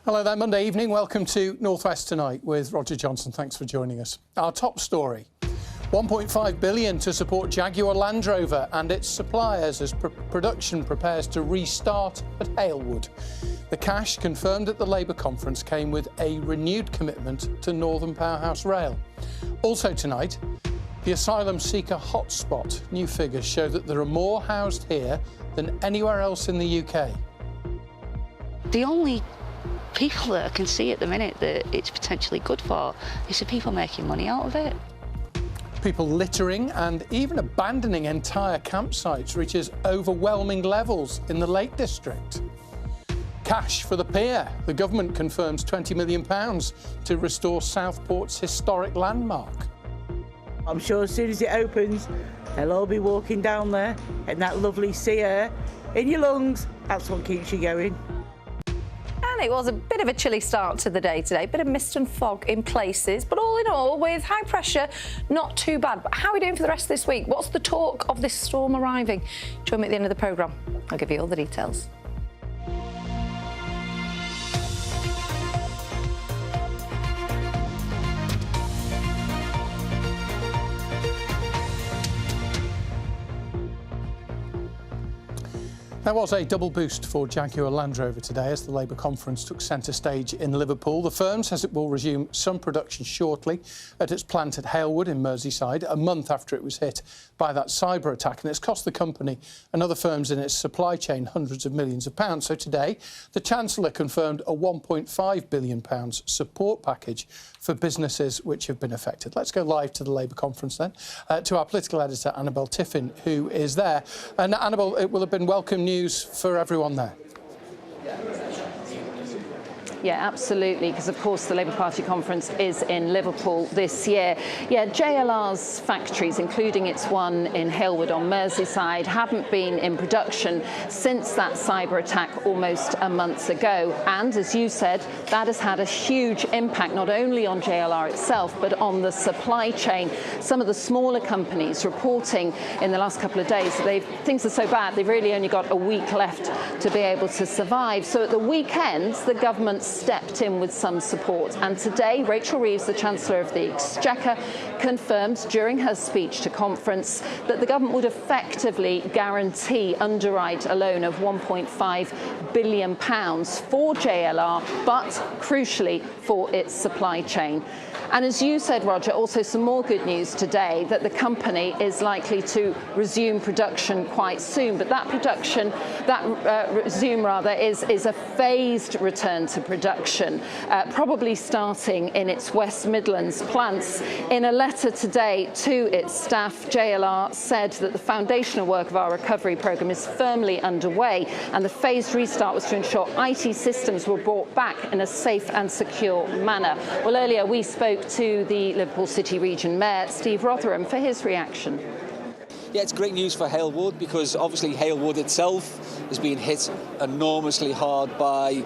Hello there, Monday evening. Welcome to North West Tonight with Roger Johnson. Thanks for joining us. Our top story, 1.5 billion to support Jaguar Land Rover and its suppliers as production prepares to restart at Halewood. The cash confirmed at the Labour conference came with a renewed commitment to Northern Powerhouse Rail. Also tonight, the Asylum seeker hotspot. New figures show that there are more housed here than anywhere else in the UK. The only people that I can see at the minute that it's potentially good for is the people making money out of it. People littering and even abandoning entire campsites reaches overwhelming levels in the Lake District. Cash for the pier. The government confirms £20 million to restore Southport's historic landmark. I'm sure as soon as it opens, they'll all be walking down there and that lovely sea air in your lungs. That's what keeps you going. And it was a bit of a chilly start to the day today, bit of mist and fog in places, but all in all, with high pressure, not too bad. But how are we doing for the rest of this week? What's the talk of this storm arriving? Join me at the end of the programme. I'll give you all the details. There was a double boost for Jaguar Land Rover today as the Labour conference took centre stage in Liverpool. The firm says it will resume some production shortly at its plant at Halewood in Merseyside, a month after it was hit by that cyber attack, and it's cost the company and other firms in its supply chain hundreds of millions of pounds. So today, the Chancellor confirmed a £1.5 billion support package for businesses which have been affected. Let's go live to the Labour conference then, to our political editor, Annabel Tiffin, who is there. And Annabel, it will have been welcome news for everyone there. Yeah, absolutely, because of course the Labour Party conference is in Liverpool this year. Yeah, JLR's factories, including its one in Halewood on Merseyside, haven't been in production since that cyber attack almost a month ago. And as you said, that has had a huge impact not only on JLR itself, but on the supply chain. Some of the smaller companies reporting in the last couple of days that things are so bad, they've really only got a week left to be able to survive. So at the weekend, the government stepped in with some support, and today Rachel Reeves, the Chancellor of the Exchequer, confirmed during her speech to conference that the government would effectively guarantee underwrite a loan of £1.5 billion for JLR, but crucially for its supply chain. And as you said, Roger, also some more good news today that the company is likely to resume production quite soon. But that production, is a phased return to production, probably starting in its West Midlands plants. In a letter today to its staff, JLR said that the foundational work of our recovery programme is firmly underway, and the phased restart was to ensure IT systems were brought back in a safe and secure manner. Well, earlier we spoke to the Liverpool City Region Mayor, Steve Rotherham, for his reaction. Yeah, it's great news for Halewood because obviously Halewood itself has been hit enormously hard by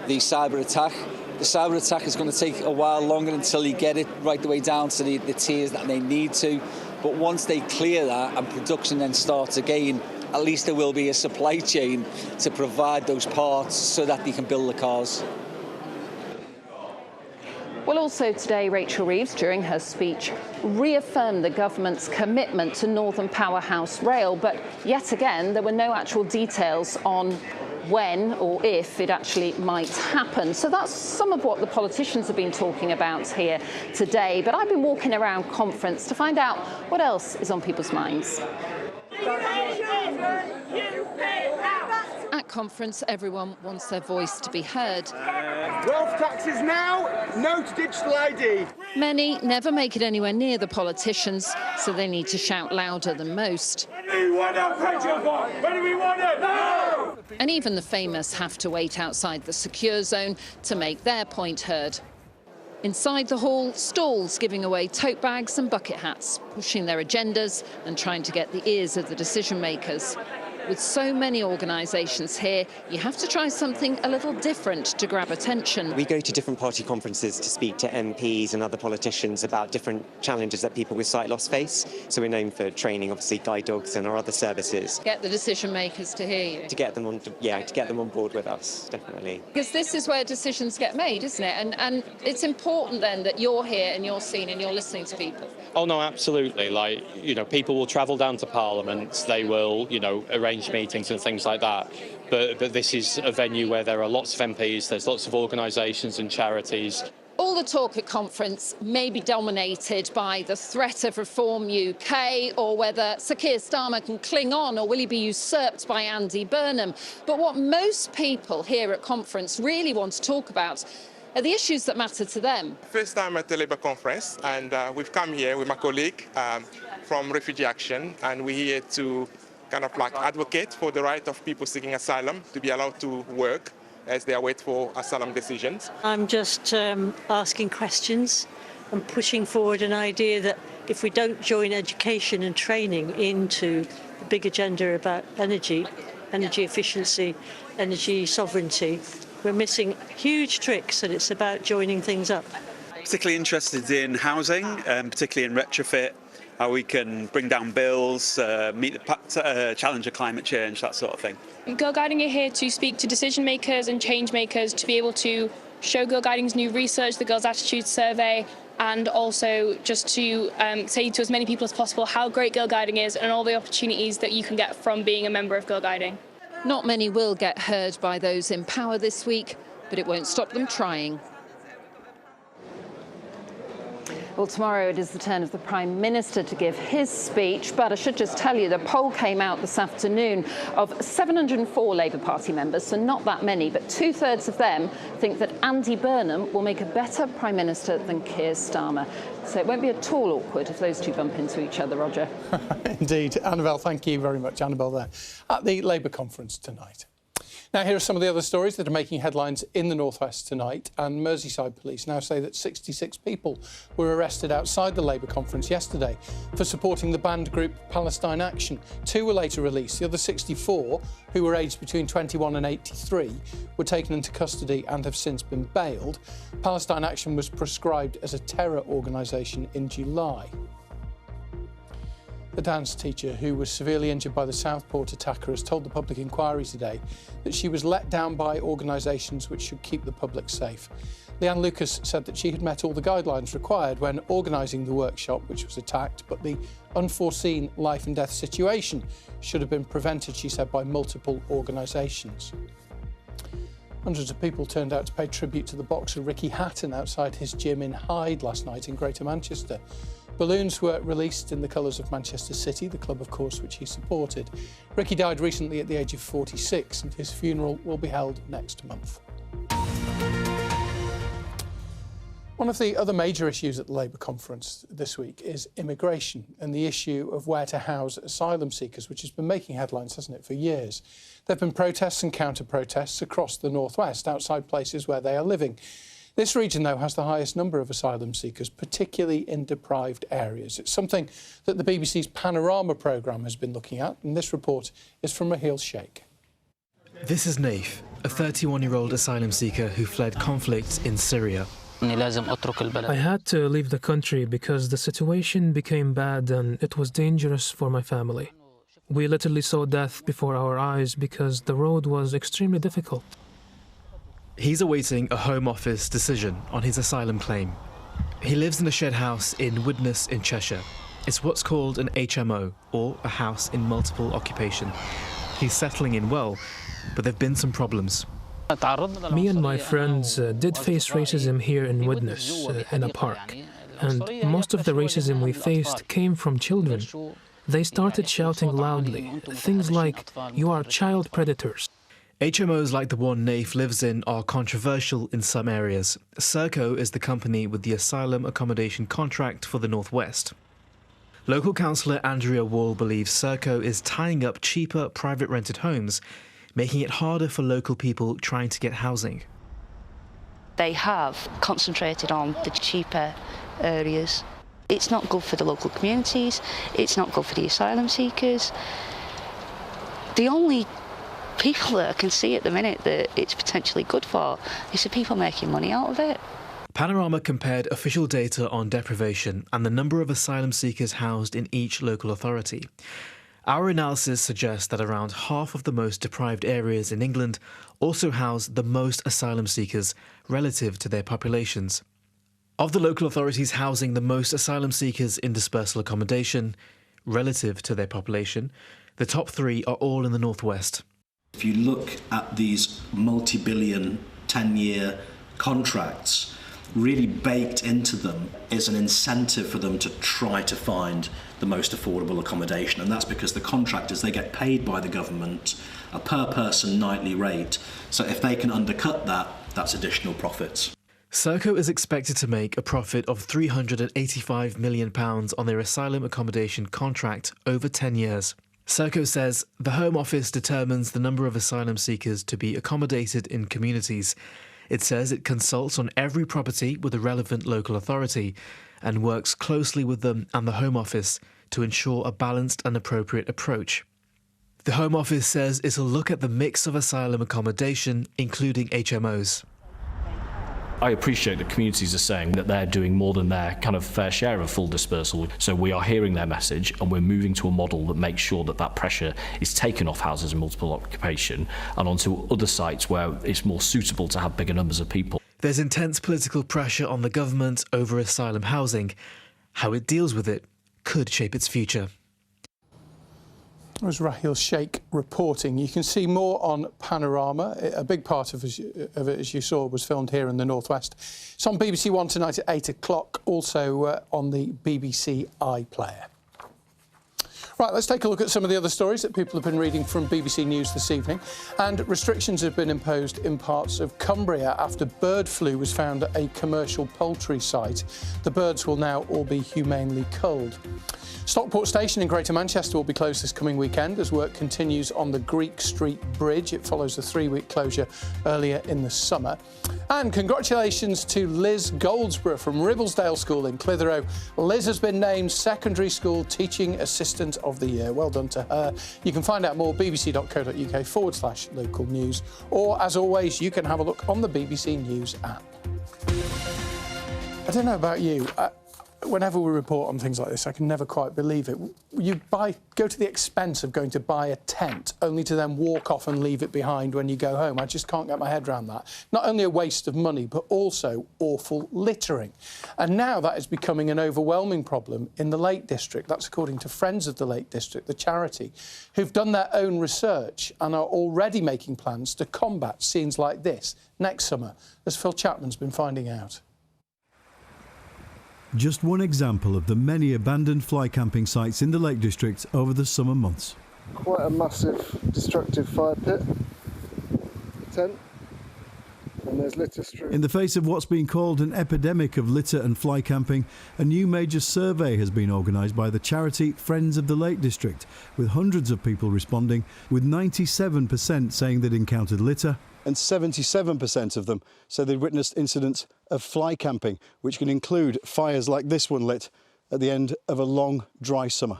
the cyber attack. The cyber attack is going to take a while longer until you get it right the way down to the tiers that they need to. But once they clear that and production then starts again, at least there will be a supply chain to provide those parts so that they can build the cars. Well, also today, Rachel Reeves, during her speech, reaffirmed the government's commitment to Northern Powerhouse Rail, but yet again, there were no actual details on when or if it actually might happen. So that's some of what the politicians have been talking about here today. But I've been walking around conference to find out what else is on people's minds. At conference, everyone wants their voice to be heard. Wealth taxes now, no to digital ID. Many never make it anywhere near the politicians, so they need to shout louder than most. We want our pension fund. When do we want it? No! And even the famous have to wait outside the secure zone to make their point heard. Inside the hall, stalls giving away tote bags and bucket hats, pushing their agendas and trying to get the ears of the decision makers. With so many organisations here, you have to try something a little different to grab attention. We go to different party conferences to speak to MPs and other politicians about different challenges that people with sight loss face. So we're known for training, obviously, guide dogs and our other services. Get the decision makers to hear you. To get them on board with us, definitely. Because this is where decisions get made, isn't it? And it's important then that you're here and you're seen and you're listening to people. Oh no, absolutely. Like, people will travel down to Parliament, they will, arrange meetings and things like that. But this is a venue where there are lots of MPs, there's lots of organisations and charities. All the talk at conference may be dominated by the threat of Reform UK or whether Sir Keir Starmer can cling on or will he be usurped by Andy Burnham. But what most people here at conference really want to talk about are the issues that matter to them. First time at the Labour conference, and we've come here with my colleague from Refugee Action, and we're here to kind of like advocate for the right of people seeking asylum to be allowed to work as they await for asylum decisions. I'm just asking questions and pushing forward an idea that if we don't join education and training into the big agenda about energy efficiency, energy sovereignty, we're missing huge tricks, and it's about joining things up. Particularly interested in housing, particularly in retrofit, how we can bring down bills, meet the challenge of climate change, that sort of thing. Girl Guiding are here to speak to decision makers and change makers to be able to show Girl Guiding's new research, the Girls' Attitude Survey, and also just to say to as many people as possible how great Girl Guiding is and all the opportunities that you can get from being a member of Girl Guiding. Not many will get heard by those in power this week, but it won't stop them trying. Well, tomorrow it is the turn of the Prime Minister to give his speech, but I should just tell you the poll came out this afternoon of 704 Labour Party members, so not that many, but 2/3 of them think that Andy Burnham will make a better Prime Minister than Keir Starmer. So it won't be at all awkward if those two bump into each other, Roger. Indeed. Annabelle, thank you very much. Annabelle there at the Labour conference tonight. Now, here are some of the other stories that are making headlines in the North West tonight. And Merseyside police now say that 66 people were arrested outside the Labour conference yesterday for supporting the banned group Palestine Action. 2 were later released. The other 64, who were aged between 21 and 83, were taken into custody and have since been bailed. Palestine Action was proscribed as a terror organisation in July. The dance teacher who was severely injured by the Southport attacker has told the public inquiry today that she was let down by organisations which should keep the public safe. Leanne Lucas said that she had met all the guidelines required when organising the workshop which was attacked, but the unforeseen life and death situation should have been prevented, she said, by multiple organisations. Hundreds of people turned out to pay tribute to the boxer Ricky Hatton outside his gym in Hyde last night in Greater Manchester. Balloons were released in the colours of Manchester City, the club, of course, which he supported. Ricky died recently at the age of 46, and his funeral will be held next month. One of the other major issues at the Labour conference this week is immigration and the issue of where to house asylum seekers, which has been making headlines, hasn't it, for years. There have been protests and counter-protests across the North West, outside places where they are living. This region, though, has the highest number of asylum seekers, particularly in deprived areas. It's something that the BBC's Panorama programme has been looking at, and this report is from Raheel Sheikh. This is Naif, a 31-year-old asylum seeker who fled conflict in Syria. I had to leave the country because the situation became bad and it was dangerous for my family. We literally saw death before our eyes because the road was extremely difficult. He's awaiting a Home Office decision on his asylum claim. He lives in a shed house in Widnes in Cheshire. It's what's called an HMO, or a house in multiple occupation. He's settling in well, but there have been some problems. Me and my friends did face racism here in Widnes, in a park. And most of the racism we faced came from children. They started shouting loudly, things like, "You are child predators." HMOs like the one Naif lives in are controversial in some areas. Serco is the company with the asylum accommodation contract for the North West. Local councillor Andrea Wall believes Serco is tying up cheaper private rented homes, making it harder for local people trying to get housing. They have concentrated on the cheaper areas. It's not good for the local communities, it's not good for the asylum seekers. The only people that can see at the minute that it's potentially good for is the people making money out of it. Panorama compared official data on deprivation and the number of asylum seekers housed in each local authority. Our analysis suggests that around half of the most deprived areas in England also house the most asylum seekers relative to their populations. Of the local authorities housing the most asylum seekers in dispersal accommodation relative to their population, the top 3 are all in the northwest. If you look at these multi-billion 10-year contracts, really baked into them is an incentive for them to try to find the most affordable accommodation, and that's because the contractors, they get paid by the government a per person nightly rate, so if they can undercut that, that's additional profits. Serco is expected to make a profit of £385 million on their asylum accommodation contract over 10 years. Serco says the Home Office determines the number of asylum seekers to be accommodated in communities. It says it consults on every property with a relevant local authority and works closely with them and the Home Office to ensure a balanced and appropriate approach. The Home Office says it'll look at the mix of asylum accommodation, including HMOs. I appreciate that communities are saying that they're doing more than their kind of fair share of full dispersal, so we are hearing their message and we're moving to a model that makes sure that that pressure is taken off houses of multiple occupation and onto other sites where it's more suitable to have bigger numbers of people. There's intense political pressure on the government over asylum housing. How it deals with it could shape its future. That was Raheel Sheikh reporting. You can see more on Panorama. A big part of it, as you saw, was filmed here in the northwest. It's on BBC One tonight at 8 o'clock, also on the BBC iPlayer. Right, let's take a look at some of the other stories that people have been reading from BBC News this evening. And restrictions have been imposed in parts of Cumbria after bird flu was found at a commercial poultry site. The birds will now all be humanely culled. Stockport Station in Greater Manchester will be closed this coming weekend as work continues on the Greek Street Bridge. It follows a 3-week closure earlier in the summer. And congratulations to Liz Goldsborough from Ribblesdale School in Clitheroe. Liz has been named Secondary School Teaching Assistant of the Year. Well done to her. You can find out more at bbc.co.uk/local news, or as always, you can have a look on the BBC News app. I don't know about you. Whenever we report on things like this, I can never quite believe it. You go to the expense of going to buy a tent, only to then walk off and leave it behind when you go home. I just can't get my head around that. Not only a waste of money, but also awful littering. And now that is becoming an overwhelming problem in the Lake District. That's according to Friends of the Lake District, the charity, who've done their own research and are already making plans to combat scenes like this next summer, as Phil Chapman's been finding out. Just one example of the many abandoned fly camping sites in the Lake District over the summer months. Quite a massive destructive fire pit tent, and there's litter strewn. In the face of what's been called an epidemic of litter and fly camping, a new major survey has been organised by the charity Friends of the Lake District, with hundreds of people responding, with 97% saying they'd encountered litter. And 77% of them said they'd witnessed incidents of fly camping, which can include fires like this one lit at the end of a long, dry summer.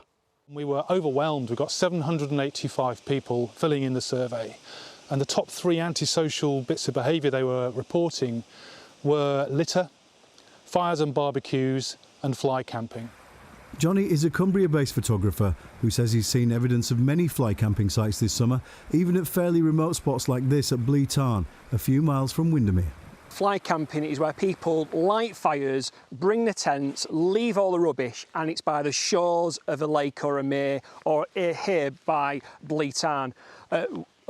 We were overwhelmed. We got 785 people filling in the survey, and the top 3 antisocial bits of behaviour they were reporting were litter, fires and barbecues, and fly camping. Johnny is a Cumbria-based photographer who says he's seen evidence of many fly camping sites this summer, even at fairly remote spots like this at Bleay Tarn, a few miles from Windermere. Fly camping is where people light fires, bring the tents, leave all the rubbish, and it's by the shores of a lake or a mere, or here by Bleay Tarn.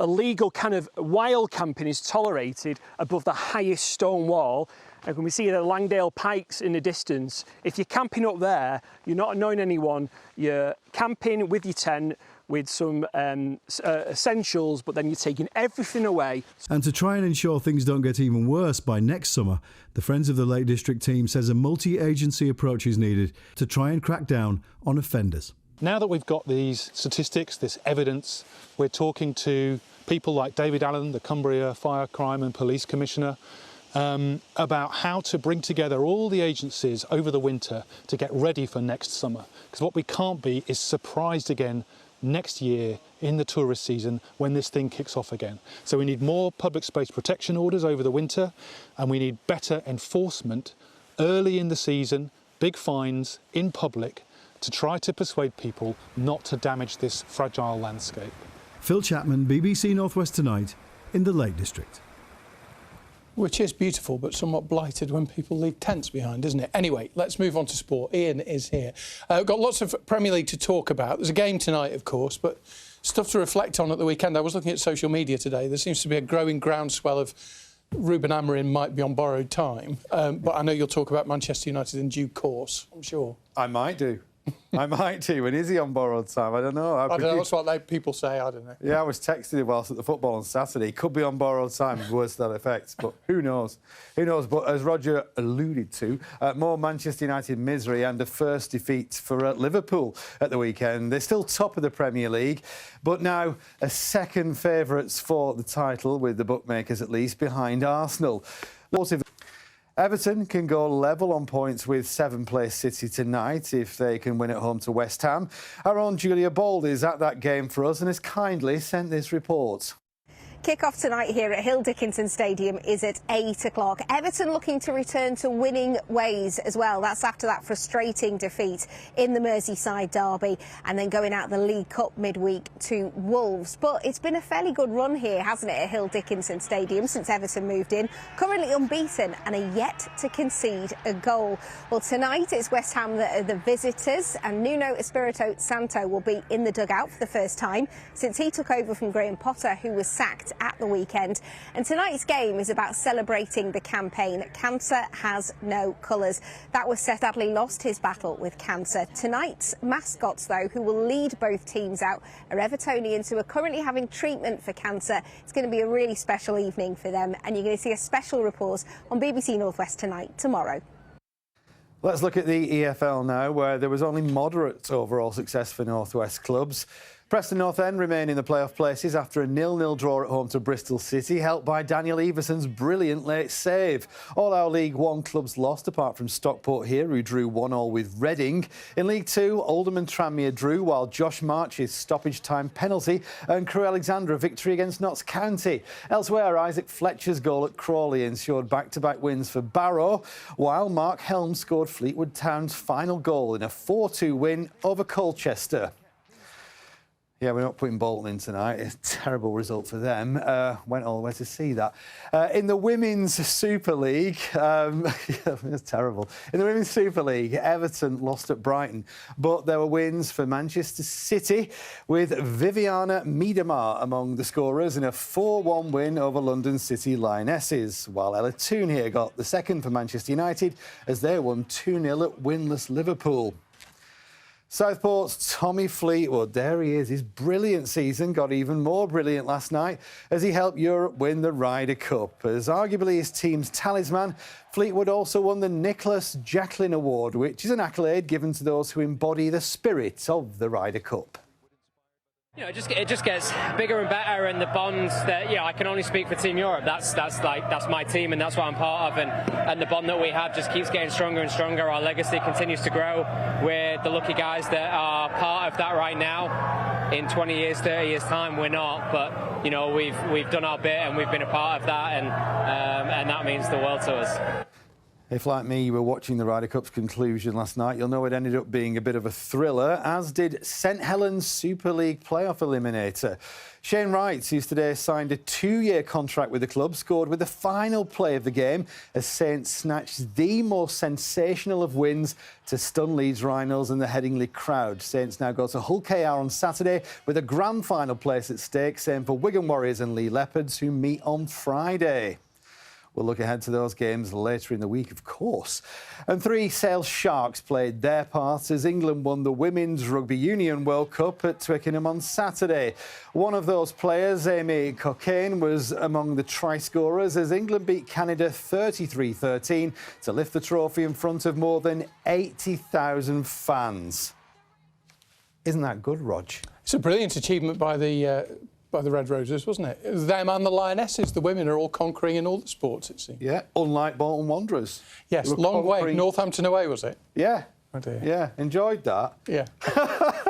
Illegal kind of wild camping is tolerated above the highest stone wall. And when we see the Langdale Pikes in the distance, if you're camping up there, you're not annoying anyone. You're camping with your tent, with some essentials, but then you're taking everything away. And to try and ensure things don't get even worse by next summer, the Friends of the Lake District team says a multi-agency approach is needed to try and crack down on offenders. Now that we've got these statistics, this evidence, we're talking to people like David Allen, the Cumbria Fire, Crime and Police Commissioner, about how to bring together all the agencies over the winter to get ready for next summer. Because what we can't be is surprised again next year in the tourist season when this thing kicks off again. So we need more public space protection orders over the winter, and we need better enforcement early in the season, big fines in public, to try to persuade people not to damage this fragile landscape. Phil Chapman, BBC North West Tonight, in the Lake District. Which is beautiful, but somewhat blighted when people leave tents behind, isn't it? Anyway, let's move on to sport. Ian is here. We've got lots of Premier League to talk about. There's a game tonight, of course, but stuff to reflect on at the weekend. I was looking at social media today. There seems to be a growing groundswell of Ruben Amorim might be on borrowed time. But I know you'll talk about Manchester United in due course, I'm sure. I might do. I might do. When is he on borrowed time? I don't know. I don't know. That's what people say. I don't know. Yeah, I was texting him whilst at the football on Saturday. Could be on borrowed time, worse to that effect. But who knows? Who knows? But as Roger alluded to, more Manchester United misery and a first defeat for Liverpool at the weekend. They're still top of the Premier League, but now a second favourites for the title, with the bookmakers at least, behind Arsenal. Everton can go level on points with seventh-place City tonight if they can win at home to West Ham. Our own Julia Bold is at that game for us and has kindly sent this report. Kick-off tonight here at Hill Dickinson Stadium is at 8 o'clock. Everton looking to return to winning ways as well. That's after that frustrating defeat in the Merseyside derby and then going out the League Cup midweek to Wolves. But it's been a fairly good run here, hasn't it, at Hill Dickinson Stadium since Everton moved in. Currently unbeaten and are yet to concede a goal. Well, tonight it's West Ham that are the visitors, and Nuno Espirito Santo will be in the dugout for the first time since he took over from Graham Potter, who was sacked at the weekend. And tonight's game is about celebrating the campaign Cancer Has No Colours. That was Seth Adley lost his battle with cancer. Tonight's mascots, though, who will lead both teams out, are Evertonians who are currently having treatment for cancer. It's going to be a really special evening for them, and you're going to see a special report on BBC North West Tonight tomorrow. Let's look at the EFL now, where there was only moderate overall success for North West clubs. Preston North End remain in the playoff places after a 0-0 draw at home to Bristol City, helped by Daniel Everson's brilliant late save. All our League One clubs lost, apart from Stockport here, who drew 1-1 with Reading. In League Two, Oldham and Tranmere drew, while Josh March's stoppage time penalty earned Crewe Alexandra a victory against Notts County. Elsewhere, Isaac Fletcher's goal at Crawley ensured back-to-back wins for Barrow, while Mark Helm scored Fleetwood Town's final goal in a 4-2 win over Colchester. Yeah, we're not putting Bolton in tonight. It's a terrible result for them. Went all the way to see that. In the Women's Super League, it's terrible. In the Women's Super League, Everton lost at Brighton, but there were wins for Manchester City, with Viviana Miedemar among the scorers in a 4-1 win over London City Lionesses, while Ella Toon here got the second for Manchester United as they won 2-0 at winless Liverpool. Southport's Tommy Fleetwood, there he is. His brilliant season got even more brilliant last night as he helped Europe win the Ryder Cup. As arguably his team's talisman, Fleetwood also won the Nicholas Jacklin Award, which is an accolade given to those who embody the spirit of the Ryder Cup. You know, it just gets bigger and better, and the bonds that, I can only speak for Team Europe. That's my team, and that's what I'm part of, and the bond that we have just keeps getting stronger and stronger. Our legacy continues to grow. We're the lucky guys that are part of that right now. In 20 years, 30 years time, we're not, but we've done our bit and we've been a part of that, and that means the world to us. If, like me, you were watching the Ryder Cup's conclusion last night, you'll know it ended up being a bit of a thriller, as did St Helens Super League playoff eliminator. Shane Wright, who's today signed a 2-year contract with the club, scored with the final play of the game as Saints snatched the most sensational of wins to stun Leeds Rhinos and the Headingley crowd. Saints now go to Hull KR on Saturday with a grand final place at stake, same for Wigan Warriors and Lee Leopards, who meet on Friday. We'll look ahead to those games later in the week, of course. And 3 Sale Sharks played their part as England won the Women's Rugby Union World Cup at Twickenham on Saturday. One of those players, Amy Cockayne, was among the try scorers as England beat Canada 33-13 to lift the trophy in front of more than 80,000 fans. Isn't that good, Rog? It's a brilliant achievement by the Red Roses, wasn't it? Them and the Lionesses. The women are all conquering in all the sports, it seems. Yeah, unlike Bolton Wanderers. Yes, long way. Northampton away, was it? Yeah. Oh dear. Yeah, enjoyed that. Yeah.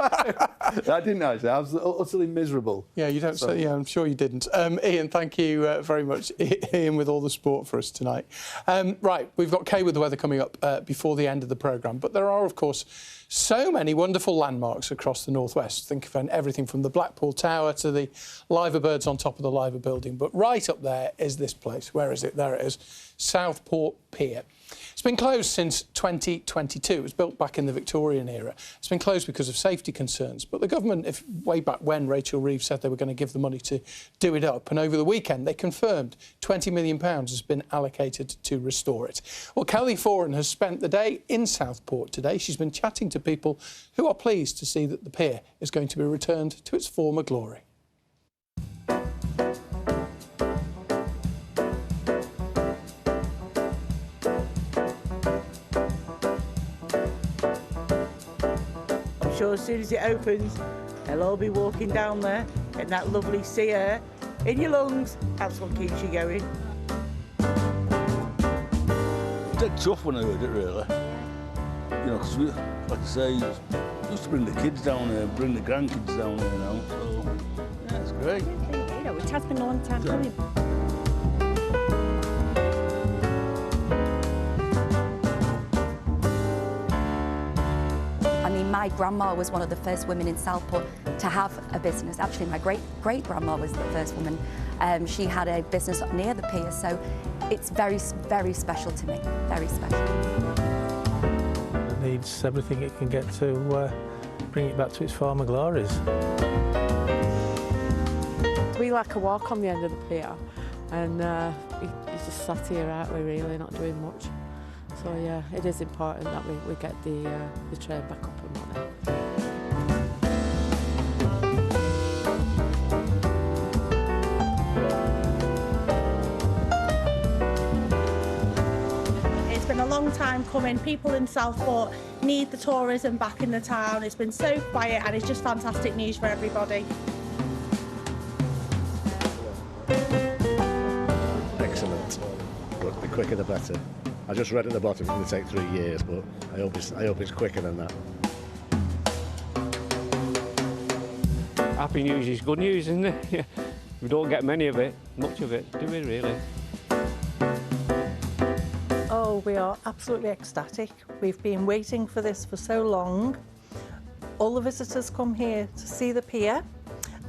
I didn't actually. I was utterly miserable. Yeah, you don't say. Yeah, I'm sure you didn't. Ian, thank you very much. Ian with all the sport for us tonight. Right, we've got Kay with the weather coming up before the end of the programme, but there are, of course, so many wonderful landmarks across the northwest. Think of everything from the Blackpool Tower to the liver birds on top of the liver building. But right up there is this place. Where is it? There it is. Southport Pier. It's been closed since 2022. It was built back in the Victorian era. It's been closed because of safety concerns. But the government, way back when, Rachel Reeves said they were going to give the money to do it up. And over the weekend, they confirmed £20 million has been allocated to restore it. Well, Kelly Foran has spent the day in Southport today. She's been chatting to people who are pleased to see that the pier is going to be returned to its former glory. Sure, as soon as it opens, they'll all be walking down there, getting that lovely sea air in your lungs. That's what keeps you going. It's dead tough when I heard it, really. You know, because we, like I say, we used to bring the kids down here, bring the grandkids down here now, so yeah, it's great. You know, it has been a long time coming. I mean, my grandma was one of the first women in Southport to have a business. Actually, my great-grandma was the first woman. She had a business near the pier, so it's very, very special to me, very special. It needs everything it can get to bring it back to its former glories. We like a walk on the end of the pier, and he's just sat here, aren't we, really, not doing much. So yeah, it is important that we get the train back up and running. It's been a long time coming. People in Southport need the tourism back in the town. It's been so quiet and it's just fantastic news for everybody. Excellent. But the quicker the better. I just read at the bottom it's going to take 3 years, but I hope it's quicker than that. Happy news is good news, isn't it? We don't get much of it, do we really? Oh, we are absolutely ecstatic. We've been waiting for this for so long. All the visitors come here to see the pier,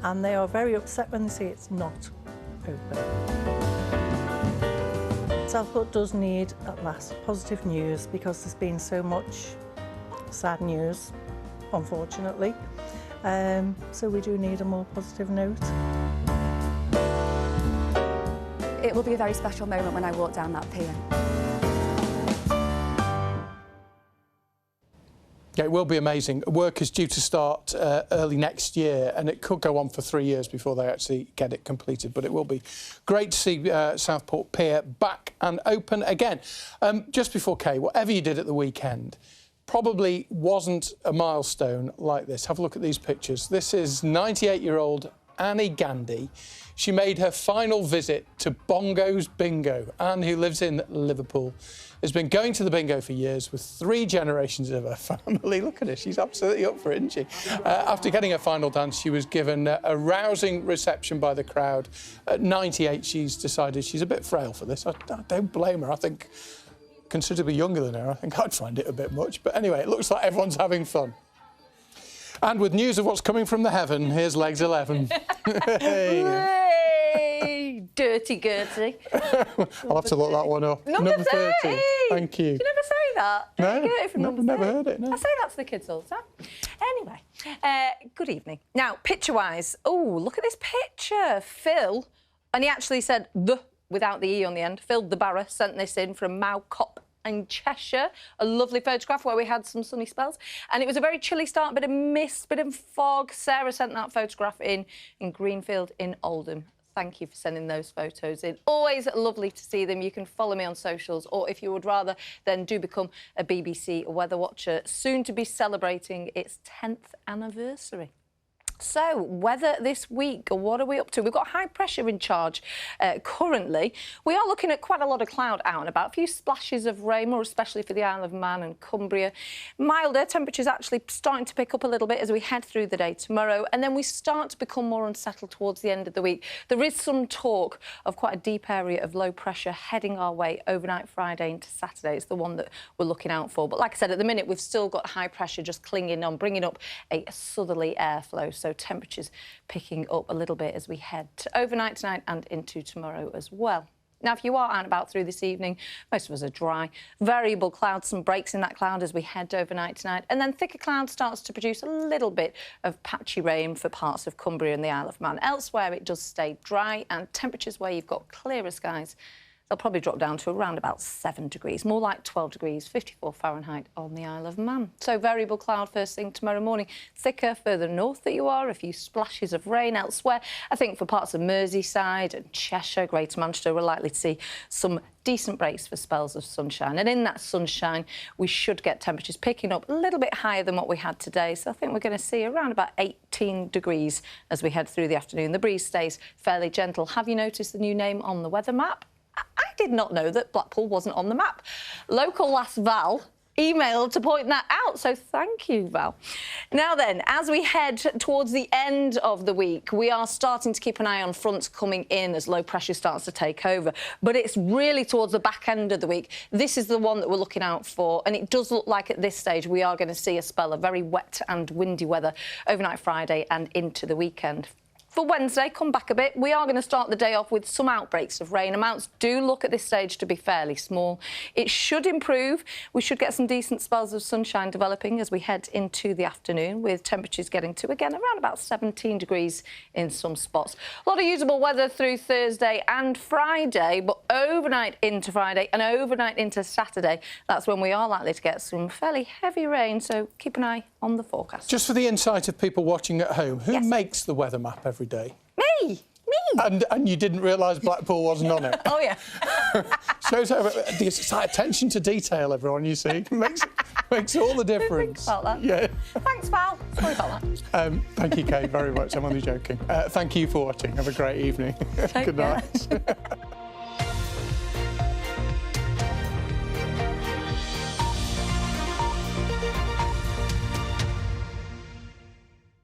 and they are very upset when they see it's not open. Southport does need, at last, positive news because there's been so much sad news, unfortunately. So we do need a more positive note. It will be a very special moment when I walk down that pier. Yeah, it will be amazing. Work is due to start early next year, and it could go on for 3 years before they actually get it completed. But it will be great to see Southport Pier back and open again. Just before Kay, whatever you did at the weekend probably wasn't a milestone like this. Have a look at these pictures. This is 98-year-old Annie Gandy. She made her final visit to Bongo's Bingo. Anne, who lives in Liverpool, has been going to the bingo for years with 3 generations of her family. Look at her, she's absolutely up for it, isn't she? After getting her final dance, she was given a rousing reception by the crowd. At 98, she's decided she's a bit frail for this. I don't blame her. I think, considerably younger than her, I think I'd find it a bit much. But anyway, it looks like everyone's having fun. And with news of what's coming from the heaven, here's Legs 11. Hey, dirty Gertie. I'll have to look that one up. Number 30. Thank you. Do you never say that? No, Gertie from number 30. never heard it, no. I say that to the kids all the time. Anyway, good evening. Now, picture-wise, oh, look at this picture. Phil, and he actually said the without the E on the end. Phil the Barra sent this in from Mowcop in Cheshire, a lovely photograph where we had some sunny spells, and it was a very chilly start, bit of mist, bit of fog. Sarah sent that photograph in Greenfield in Oldham. Thank you for sending those photos in. Always lovely to see them. You can follow me on socials, or if you would rather, then do become a BBC weather watcher, soon to be celebrating its 10th anniversary. So, weather this week, what are we up to? We've got high pressure in charge currently. We are looking at quite a lot of cloud out and about, a few splashes of rain, more especially for the Isle of Man and Cumbria. Milder temperatures actually starting to pick up a little bit as we head through the day tomorrow, and then we start to become more unsettled towards the end of the week. There is some talk of quite a deep area of low pressure heading our way overnight Friday into Saturday. It's the one that we're looking out for. But like I said, at the minute, we've still got high pressure just clinging on, bringing up a southerly airflow. So temperatures picking up a little bit as we head to overnight tonight and into tomorrow as well. Now, if you are out and about through this evening, most of us are dry. Variable clouds, some breaks in that cloud as we head overnight tonight. And then thicker cloud starts to produce a little bit of patchy rain for parts of Cumbria and the Isle of Man. Elsewhere, it does stay dry, and temperatures where you've got clearer skies, they'll probably drop down to around about 7 degrees, more like 12 degrees, 54 Fahrenheit on the Isle of Man. So variable cloud first thing tomorrow morning. Thicker further north that you are, a few splashes of rain elsewhere. I think for parts of Merseyside and Cheshire, Greater Manchester, we're likely to see some decent breaks for spells of sunshine. And in that sunshine, we should get temperatures picking up a little bit higher than what we had today. So I think we're going to see around about 18 degrees as we head through the afternoon. The breeze stays fairly gentle. Have you noticed the new name on the weather map? I did not know that Blackpool wasn't on the map. Local lass Val emailed to point that out, so thank you, Val. Now then, as we head towards the end of the week, we are starting to keep an eye on fronts coming in as low pressure starts to take over, but it's really towards the back end of the week. This is the one that we're looking out for, and it does look like at this stage we are going to see a spell of very wet and windy weather overnight Friday and into the weekend. For Wednesday, come back a bit. We are going to start the day off with some outbreaks of rain. Amounts do look at this stage to be fairly small. It should improve. We should get some decent spells of sunshine developing as we head into the afternoon, with temperatures getting to, again, around about 17 degrees in some spots. A lot of usable weather through Thursday and Friday, but overnight into Friday and overnight into Saturday, that's when we are likely to get some fairly heavy rain, so keep an eye on the forecast. Just for the insight of people watching at home, who makes the weather map every day? Me! And you didn't realise Blackpool wasn't on it? Oh, yeah. Shows how the attention to detail, everyone, you see, makes all the difference. Think about that. Yeah. Thanks, Val. Sorry about that. Thank you, Kate, very much. I'm only joking. Thank you for watching. Have a great evening. Good night.